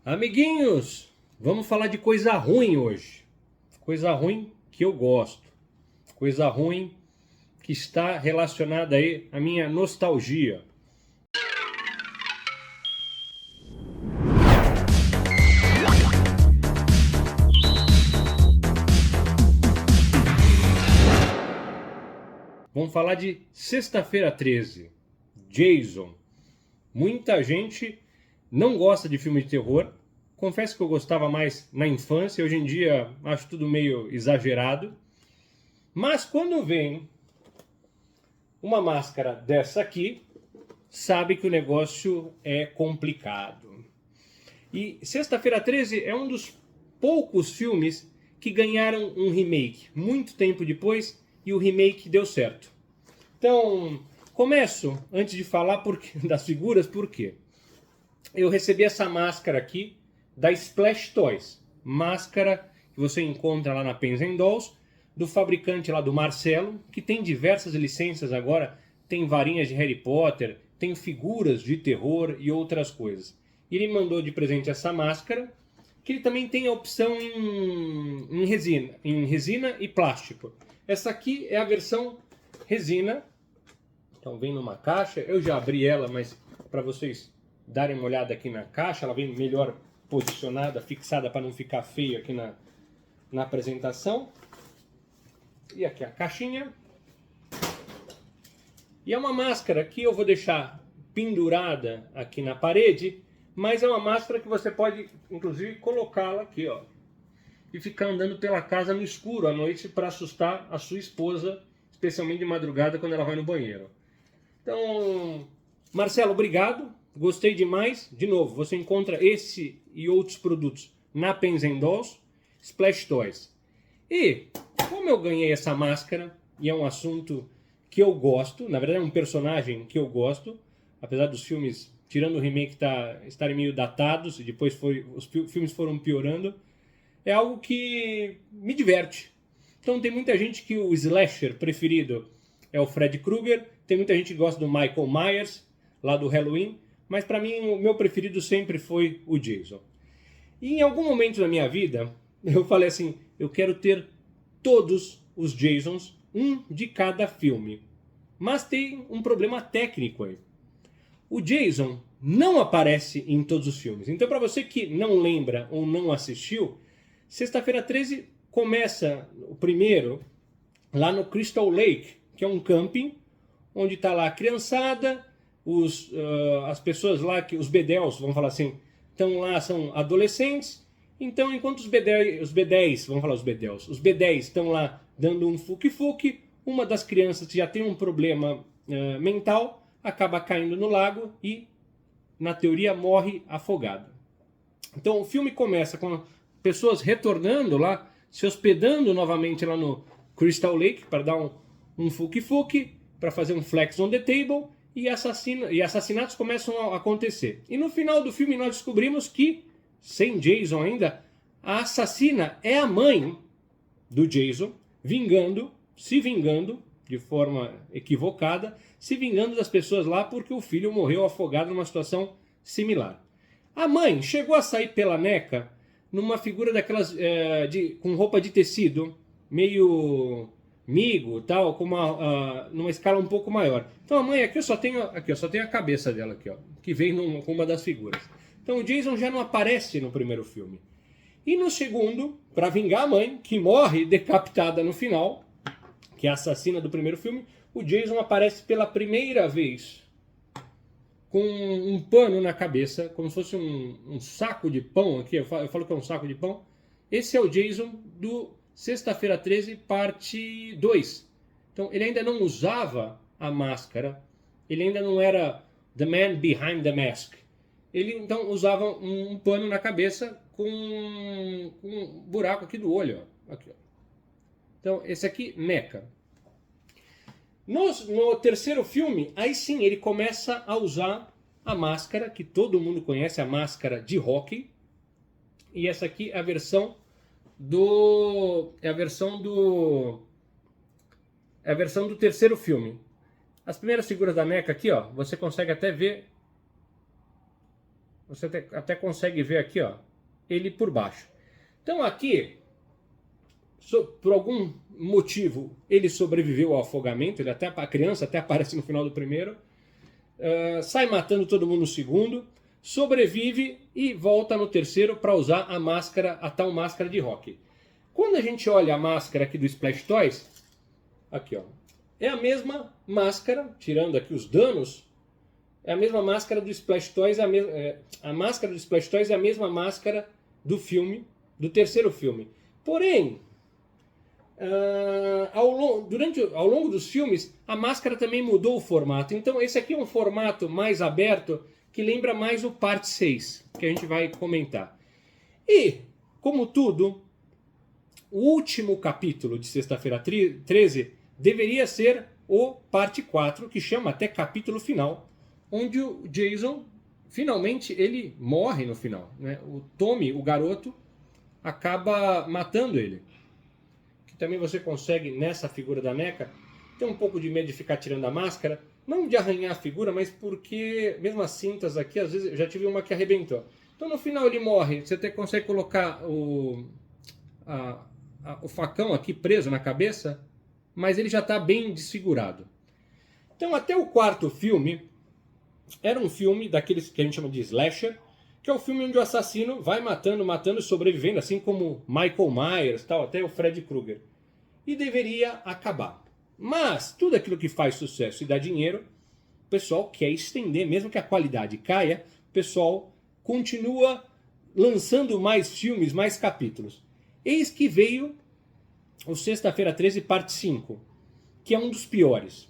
Amiguinhos, vamos falar de coisa ruim hoje. Coisa ruim que eu gosto. Coisa ruim que está relacionada aí à minha nostalgia. Vamos falar de Sexta-feira 13, Jason. Muita gente não gosta de filme de terror. Confesso que eu gostava mais na infância, hoje em dia acho tudo meio exagerado. Mas quando vem uma máscara dessa aqui, sabe que o negócio é complicado. E Sexta-feira 13 é um dos poucos filmes que ganharam um remake muito tempo depois e o remake deu certo. Então, começo, antes de falar das figuras, por quê? Eu recebi essa máscara aqui da Splash Toys, máscara que você encontra lá na Pens & Dolls, do fabricante lá do Marcelo, que tem diversas licenças agora, tem varinhas de Harry Potter, tem figuras de terror e outras coisas. E ele mandou de presente essa máscara, que ele também tem a opção em resina e plástico. Essa aqui é a versão resina, então vem numa caixa, eu já abri ela, mas para vocês darem uma olhada aqui na caixa, ela vem melhor posicionada, fixada para não ficar feio aqui na apresentação. E aqui a caixinha. E é uma máscara que eu vou deixar pendurada aqui na parede, mas é uma máscara que você pode, inclusive, colocá-la aqui, ó, e ficar andando pela casa no escuro à noite para assustar a sua esposa, especialmente de madrugada quando ela vai no banheiro. Então, Marcelo, obrigado. Gostei demais. De novo, você encontra esse e outros produtos na Pens & Dolls, Splash Toys. E, como eu ganhei essa máscara, e é um assunto que eu gosto, na verdade é um personagem que eu gosto, apesar dos filmes, tirando o remake, estarem meio datados, e depois os filmes foram piorando, é algo que me diverte. Então tem muita gente que o slasher preferido é o Fred Krueger, tem muita gente que gosta do Michael Myers, lá do Halloween, mas para mim o meu preferido sempre foi o Jason. E em algum momento da minha vida, eu falei assim, eu quero ter todos os Jasons, um de cada filme. Mas tem um problema técnico aí. O Jason não aparece em todos os filmes. Então para você que não lembra ou não assistiu, Sexta-feira 13 começa o primeiro lá no Crystal Lake, que é um camping, onde está lá a criançada, as pessoas lá, os bedels, vamos falar assim, estão lá, são adolescentes. Então, enquanto os bedéis, vamos falar os bedels, os bedéis estão lá dando um fuque-fuque, uma das crianças que já tem um problema mental acaba caindo no lago e, na teoria, morre afogada. Então, o filme começa com pessoas retornando lá, se hospedando novamente lá no Crystal Lake para dar um fuque-fuque, para fazer um flex on the table, e assassinatos começam a acontecer. E no final do filme nós descobrimos que, sem Jason ainda, a assassina é a mãe do Jason, se vingando de forma equivocada, se vingando das pessoas lá porque o filho morreu afogado numa situação similar. A mãe chegou a sair pela neca numa figura daquelas com roupa de tecido, meio migo, tal, com numa escala um pouco maior. Então a mãe aqui eu só tenho a cabeça dela aqui, ó, que vem com uma das figuras. Então o Jason já não aparece no primeiro filme. E no segundo, para vingar a mãe, que morre decapitada no final, que é a assassina do primeiro filme, o Jason aparece pela primeira vez com um pano na cabeça, como se fosse um saco de pão aqui, eu falo que é um saco de pão. Esse é o Jason do Sexta-feira 13, parte 2. Então ele ainda não usava a máscara, ele ainda não era the man behind the mask. Ele então usava um pano na cabeça com um buraco aqui do olho. Ó. Aqui, ó. Então esse aqui, NECA. No terceiro filme, aí sim ele começa a usar a máscara, que todo mundo conhece, a máscara de hóquei. E essa aqui é a versão do terceiro filme. As primeiras figuras da NECA aqui, ó, você consegue até ver você até consegue ver aqui, ó, ele por baixo. Então aqui, por algum motivo, ele sobreviveu ao afogamento, a criança até aparece no final do primeiro, sai matando todo mundo no segundo, sobrevive e volta no terceiro para usar a tal máscara de rock. Quando a gente olha a máscara aqui do Splash Toys, aqui ó, é a mesma máscara, tirando aqui os danos, é a mesma máscara do Splash Toys, a máscara do Splash Toys é a mesma máscara do filme, do terceiro filme. Porém, ao longo dos filmes, a máscara também mudou o formato. Então esse aqui é um formato mais aberto, que lembra mais o parte 6, que a gente vai comentar. E, como tudo, o último capítulo de Sexta-feira 13 deveria ser o parte 4, que chama até capítulo final, onde o Jason, finalmente, ele morre no final, né? O Tommy, o garoto, acaba matando ele. Que também você consegue, nessa figura da NECA, ter um pouco de medo de ficar tirando a máscara, não de arranhar a figura, mas porque, mesmo as cintas aqui, às vezes, eu já tive uma que arrebentou. Então, no final, ele morre, você até consegue colocar o facão aqui preso na cabeça, mas ele já está bem desfigurado. Então, até o quarto filme, era um filme daqueles que a gente chama de slasher, que é o filme onde o assassino vai matando e sobrevivendo, assim como Michael Myers, tal, até o Freddy Krueger. E deveria acabar. Mas tudo aquilo que faz sucesso e dá dinheiro, o pessoal quer estender, mesmo que a qualidade caia, o pessoal continua lançando mais filmes, mais capítulos. Eis que veio o Sexta-feira 13, parte 5, que é um dos piores.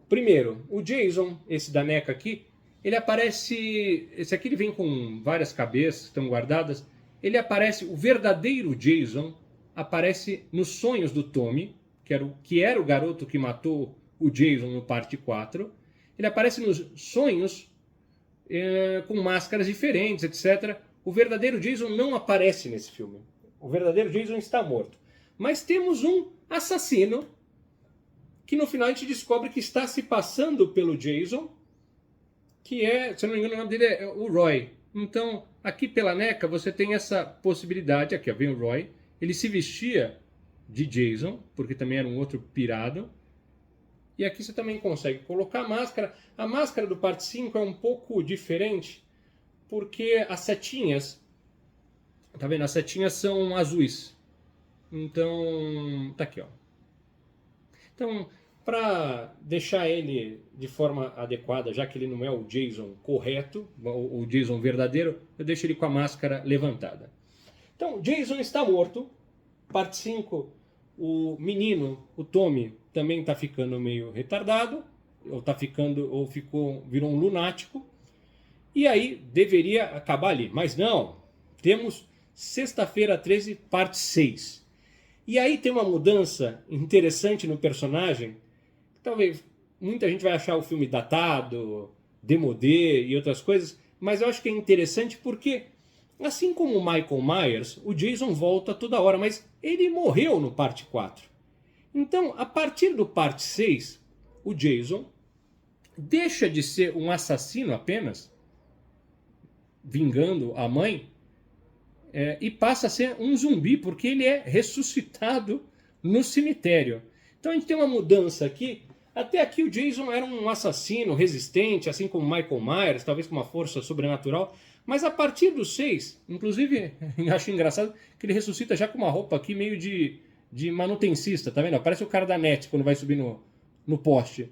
Primeiro, o Jason, esse da NECA aqui, ele aparece... Esse aqui ele vem com várias cabeças, estão guardadas. Ele aparece, o verdadeiro Jason, aparece nos sonhos do Tommy, que era o garoto que matou o Jason no parte 4. Ele aparece nos sonhos com máscaras diferentes, etc. O verdadeiro Jason não aparece nesse filme. O verdadeiro Jason está morto. Mas temos um assassino que no final a gente descobre que está se passando pelo Jason, que é, se eu não me engano, o nome dele é o Roy. Então, aqui pela NECA você tem essa possibilidade, aqui ó, vem o Roy, ele se vestia de Jason, porque também era um outro pirado, e aqui você também consegue colocar a máscara. A máscara do parte 5 é um pouco diferente, porque as setinhas, tá vendo? As setinhas são azuis. Então, tá aqui ó. Então, para deixar ele de forma adequada, já que ele não é o Jason correto, o Jason verdadeiro, eu deixo ele com a máscara levantada. Então, Jason está morto. Parte 5, o menino, o Tommy, também está ficando meio retardado, virou um lunático. E aí deveria acabar ali. Mas não, temos Sexta-feira 13, parte 6. E aí tem uma mudança interessante no personagem. Talvez muita gente vai achar o filme datado, démodé e outras coisas, mas eu acho que é interessante porque, assim como o Michael Myers, o Jason volta toda hora, mas ele morreu no parte 4. Então, a partir do parte 6, o Jason deixa de ser um assassino apenas, vingando a mãe, e passa a ser um zumbi, porque ele é ressuscitado no cemitério. Então a gente tem uma mudança aqui. Até aqui o Jason era um assassino resistente, assim como Michael Myers, talvez com uma força sobrenatural. Mas a partir do 6, inclusive, acho engraçado que ele ressuscita já com uma roupa aqui meio de manutencista, tá vendo? Parece o cara da NET quando vai subir no poste.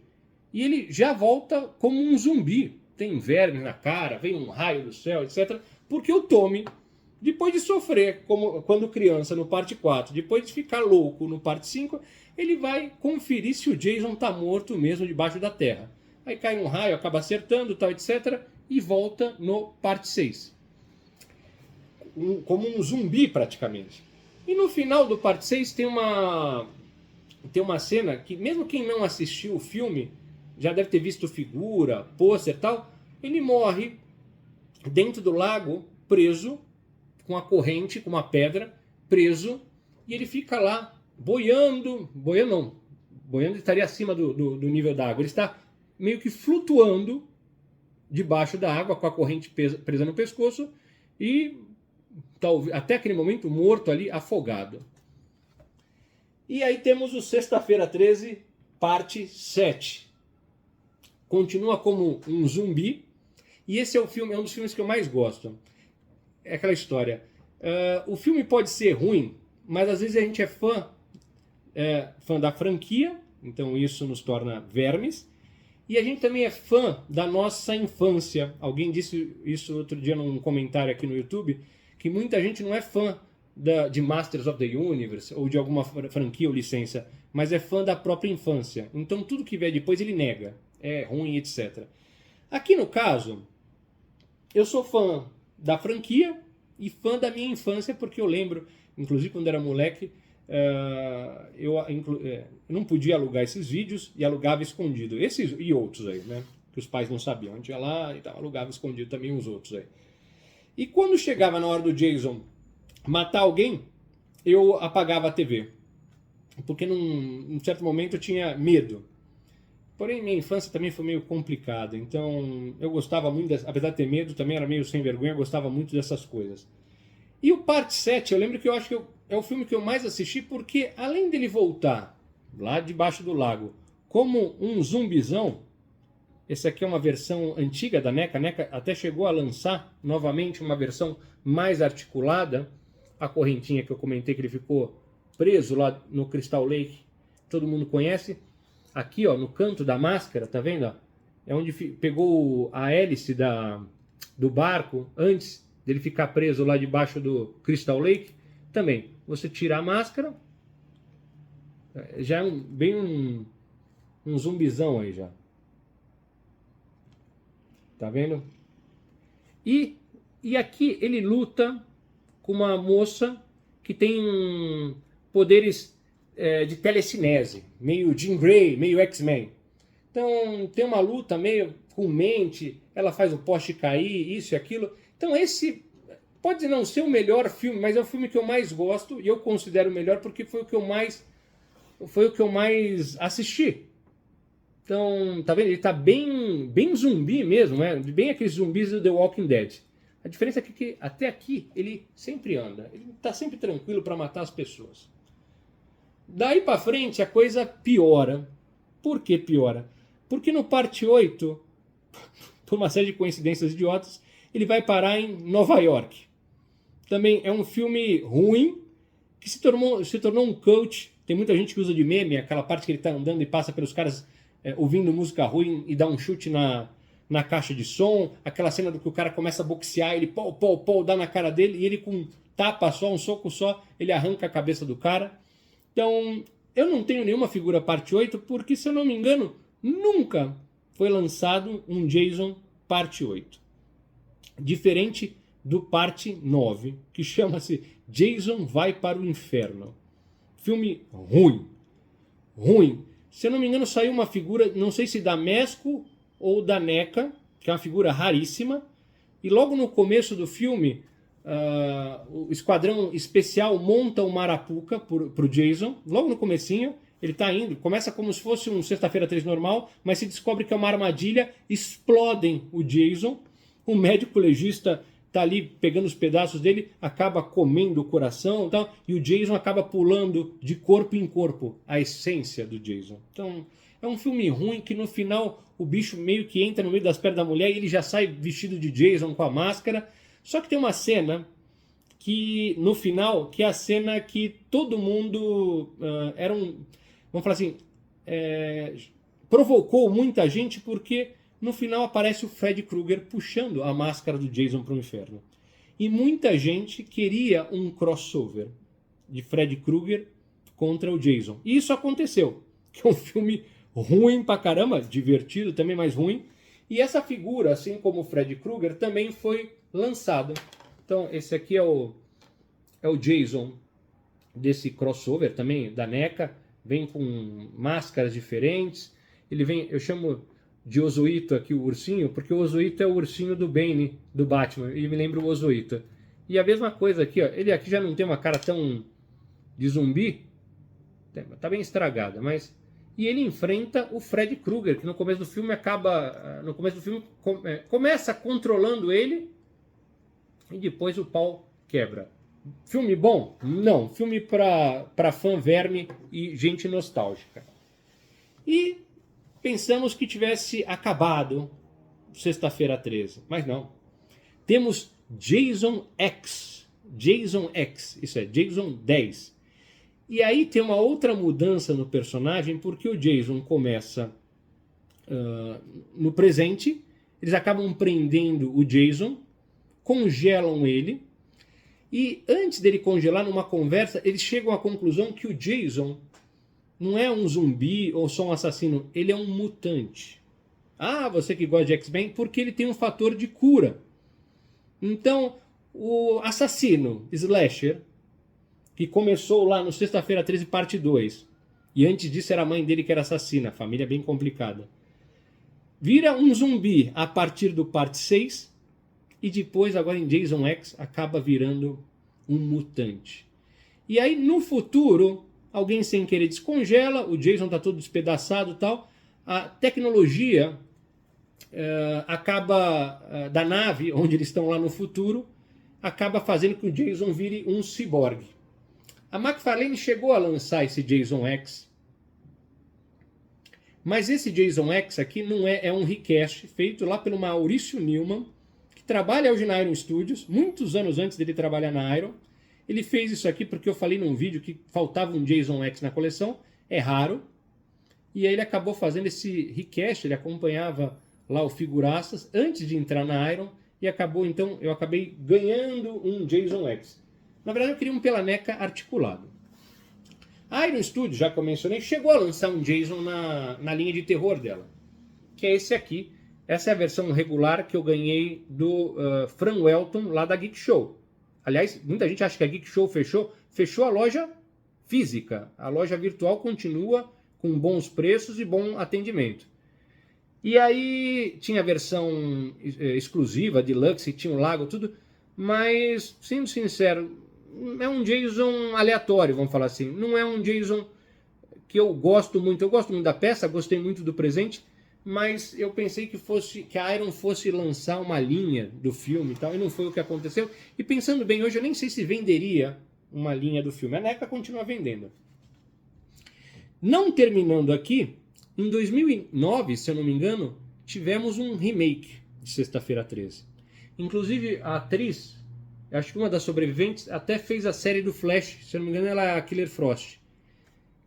E ele já volta como um zumbi. Tem verme na cara, vem um raio do céu, etc. Porque o Tommy, depois de sofrer, como quando criança no parte 4, depois de ficar louco no parte 5, ele vai conferir se o Jason está morto mesmo debaixo da terra. Aí cai um raio, acaba acertando, tal, etc. E volta no parte 6. Como um zumbi praticamente. E no final do parte 6 tem uma cena que, mesmo quem não assistiu o filme, já deve ter visto figura, pôster e tal, ele morre dentro do lago, preso, com a corrente, com uma pedra, preso, e ele fica lá boiando estaria acima do nível da água, ele está meio que flutuando debaixo da água com a corrente presa no pescoço e até aquele momento morto ali, afogado. E aí temos o Sexta-feira 13, parte 7. Continua como um zumbi, e esse é um dos filmes que eu mais gosto. É aquela história. O filme pode ser ruim, mas às vezes a gente é fã da franquia, então isso nos torna vermes, e a gente também é fã da nossa infância. Alguém disse isso outro dia num comentário aqui no YouTube, que muita gente não é fã de Masters of the Universe ou de alguma franquia ou licença, mas é fã da própria infância. Então tudo que vier depois ele nega, é ruim, etc. Aqui no caso, eu sou fã da franquia e fã da minha infância, porque eu lembro, inclusive quando era moleque, eu não podia alugar esses vídeos e alugava escondido. Esses e outros aí, né? Que os pais não sabiam. A gente ia lá e tal, alugava escondido também os outros aí. E quando chegava na hora do Jason matar alguém, eu apagava a TV. Porque num certo momento eu tinha medo. Porém, minha infância também foi meio complicada. Então, eu gostava muito, apesar de ter medo, também era meio sem vergonha, gostava muito dessas coisas. E o Parte 7, eu lembro que eu acho que é o filme que eu mais assisti, porque além dele voltar lá debaixo do lago como um zumbizão, esse aqui é uma versão antiga da NECA. A NECA até chegou a lançar novamente uma versão mais articulada. A correntinha que eu comentei que ele ficou preso lá no Crystal Lake, todo mundo conhece. Aqui, ó, no canto da máscara, tá vendo? Ó? É onde pegou a hélice do barco antes dele ficar preso lá debaixo do Crystal Lake. Também, você tira a máscara, já é bem um zumbizão aí já. Tá vendo? E aqui ele luta com uma moça que tem poderes de telecinese, meio Jean Grey, meio X-Men. Então tem uma luta meio com mente, ela faz o poste cair, isso e aquilo. Então esse pode não ser o melhor filme, mas é o filme que eu mais gosto e eu considero o melhor porque foi o que eu mais assisti. Então, tá vendo? Ele tá bem zumbi mesmo, né? Bem aqueles zumbis do The Walking Dead. A diferença é que até aqui ele sempre anda. Ele tá sempre tranquilo para matar as pessoas. Daí para frente a coisa piora. Por que piora? Porque no parte 8, por uma série de coincidências idiotas, ele vai parar em Nova York. Também é um filme ruim, que se tornou um cult. Tem muita gente que usa de meme, aquela parte que ele tá andando e passa pelos caras ouvindo música ruim e dá um chute na caixa de som, aquela cena do que o cara começa a boxear, ele dá na cara dele, e ele com um tapa só, um soco só, ele arranca a cabeça do cara. Então, eu não tenho nenhuma figura parte 8, porque, se eu não me engano, nunca foi lançado um Jason parte 8. Diferente do parte 9, que chama-se Jason Vai para o Inferno. Filme ruim. Ruim. Se eu não me engano, saiu uma figura, não sei se da Mesco ou da NECA, que é uma figura raríssima, e logo no começo do filme, o esquadrão especial monta uma arapuca pro Jason, logo no comecinho, ele tá indo, começa como se fosse um Sexta-feira 13 normal, mas se descobre que é uma armadilha, explodem o Jason, o médico legista tá ali pegando os pedaços dele, acaba comendo o coração e tal, e o Jason acaba pulando de corpo em corpo a essência do Jason. Então, é um filme ruim que no final o bicho meio que entra no meio das pernas da mulher e ele já sai vestido de Jason com a máscara. Só que tem uma cena que, no final, que é a cena que todo mundo vamos falar assim, provocou muita gente, porque no final aparece o Fred Krueger puxando a máscara do Jason para o inferno. E muita gente queria um crossover de Fred Krueger contra o Jason. E isso aconteceu, que é um filme ruim pra caramba, divertido também, mas ruim. E essa figura, assim como o Fred Krueger, também foi lançada. Então esse aqui é o Jason desse crossover também, da NECA. Vem com máscaras diferentes. Ele vem, eu chamo de Ozoito aqui o ursinho, porque o Ozoito é o ursinho do Bane, do Batman, e me lembra o Ozoito. E a mesma coisa aqui, ó, ele aqui já não tem uma cara tão de zumbi, tá bem estragada, mas e ele enfrenta o Fred Krueger, que no começo do filme começa controlando ele e depois o pau quebra. Filme bom? Não. Filme para fã verme e gente nostálgica. E pensamos que tivesse acabado Sexta-feira 13, mas não. Temos Jason X. Jason X, isso é, Jason 10. E aí tem uma outra mudança no personagem, porque o Jason começa no presente, eles acabam prendendo o Jason, congelam ele, e antes dele congelar, numa conversa, eles chegam à conclusão que o Jason não é um zumbi ou só um assassino, ele é um mutante. Ah, você que gosta de X-Men, porque ele tem um fator de cura. Então, o assassino, Slasher, que começou lá no Sexta-feira 13, parte 2, e antes disso era a mãe dele que era assassina, família bem complicada, vira um zumbi a partir do parte 6, e depois, agora em Jason X, acaba virando um mutante. E aí, no futuro, alguém sem querer descongela, o Jason está todo despedaçado e tal, a tecnologia da nave, onde eles estão lá no futuro, acaba fazendo que o Jason vire um ciborgue. A McFarlane chegou a lançar esse Jason X, mas esse Jason X aqui não é um recast feito lá pelo Maurício Newman, que trabalha hoje na Iron Studios, muitos anos antes dele trabalhar na Iron. Ele fez isso aqui porque eu falei num vídeo que faltava um Jason X na coleção, é raro, e aí ele acabou fazendo esse recast, ele acompanhava lá o Figuraças antes de entrar na Iron, e acabou, então, eu acabei ganhando um Jason X. Na verdade, eu queria um Pelaneca articulado. A Iron Studios, já que eu mencionei, chegou a lançar um Jason na linha de terror dela, que é esse aqui. Essa é a versão regular que eu ganhei do Fran Welton, lá da Geek Show. Aliás, muita gente acha que a Geek Show fechou a loja física. A loja virtual continua com bons preços e bom atendimento. E aí tinha a versão exclusiva, deluxe, tinha o lago, tudo, mas, sendo sincero, é um Jason aleatório, vamos falar assim. Não é um Jason que eu gosto muito. Eu gosto muito da peça, gostei muito do presente, mas eu pensei que a Iron fosse lançar uma linha do filme e tal, e não foi o que aconteceu. E pensando bem, hoje eu nem sei se venderia uma linha do filme. A NECA continua vendendo. Não terminando aqui, em 2009, se eu não me engano, tivemos um remake de Sexta-feira 13. Inclusive, a atriz, acho que uma das sobreviventes, até fez a série do Flash, se eu não me engano, ela é a Killer Frost.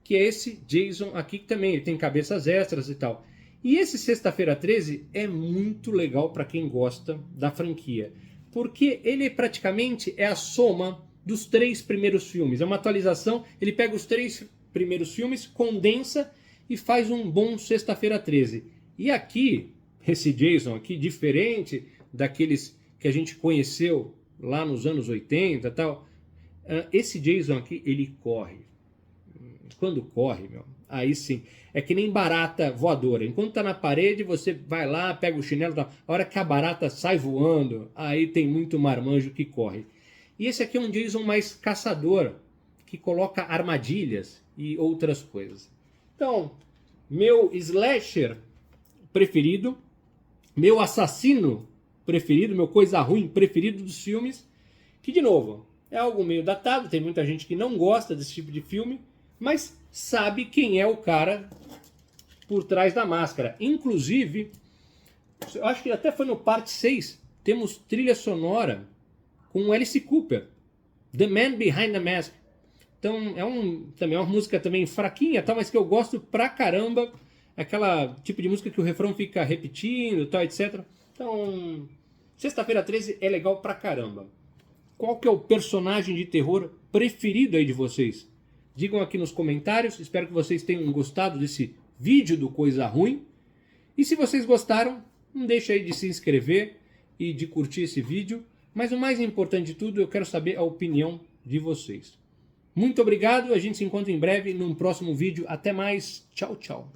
Que é esse Jason aqui que também ele tem cabeças extras e tal. E esse Sexta-feira 13 é muito legal para quem gosta da franquia, porque ele praticamente é a soma dos 3 primeiros filmes. É uma atualização, ele pega os 3 primeiros filmes, condensa e faz um bom Sexta-feira 13. E aqui, esse Jason aqui, diferente daqueles que a gente conheceu lá nos anos 80 e tal, esse Jason aqui, ele corre. Quando corre, aí sim, é que nem barata voadora. Enquanto tá na parede, você vai lá, pega o chinelo, tá? A hora que a barata sai voando, aí tem muito marmanjo que corre. E esse aqui é um Jason mais caçador, que coloca armadilhas e outras coisas. Então, meu slasher preferido, meu assassino preferido, meu coisa ruim preferido dos filmes, que de novo, é algo meio datado, tem muita gente que não gosta desse tipo de filme, mas sabe quem é o cara por trás da máscara. Inclusive, eu acho que até foi no parte 6, temos trilha sonora com Alice Cooper, The Man Behind the Mask. Então também é uma música também fraquinha, tal, mas que eu gosto pra caramba. Aquela tipo de música que o refrão fica repetindo, tal, etc. Então, Sexta-feira 13 é legal pra caramba. Qual que é o personagem de terror preferido aí de vocês? Digam aqui nos comentários. Espero que vocês tenham gostado desse vídeo do Coisa Ruim. E se vocês gostaram, não deixe aí de se inscrever e de curtir esse vídeo. Mas o mais importante de tudo, eu quero saber a opinião de vocês. Muito obrigado, a gente se encontra em breve num próximo vídeo. Até mais, tchau, tchau.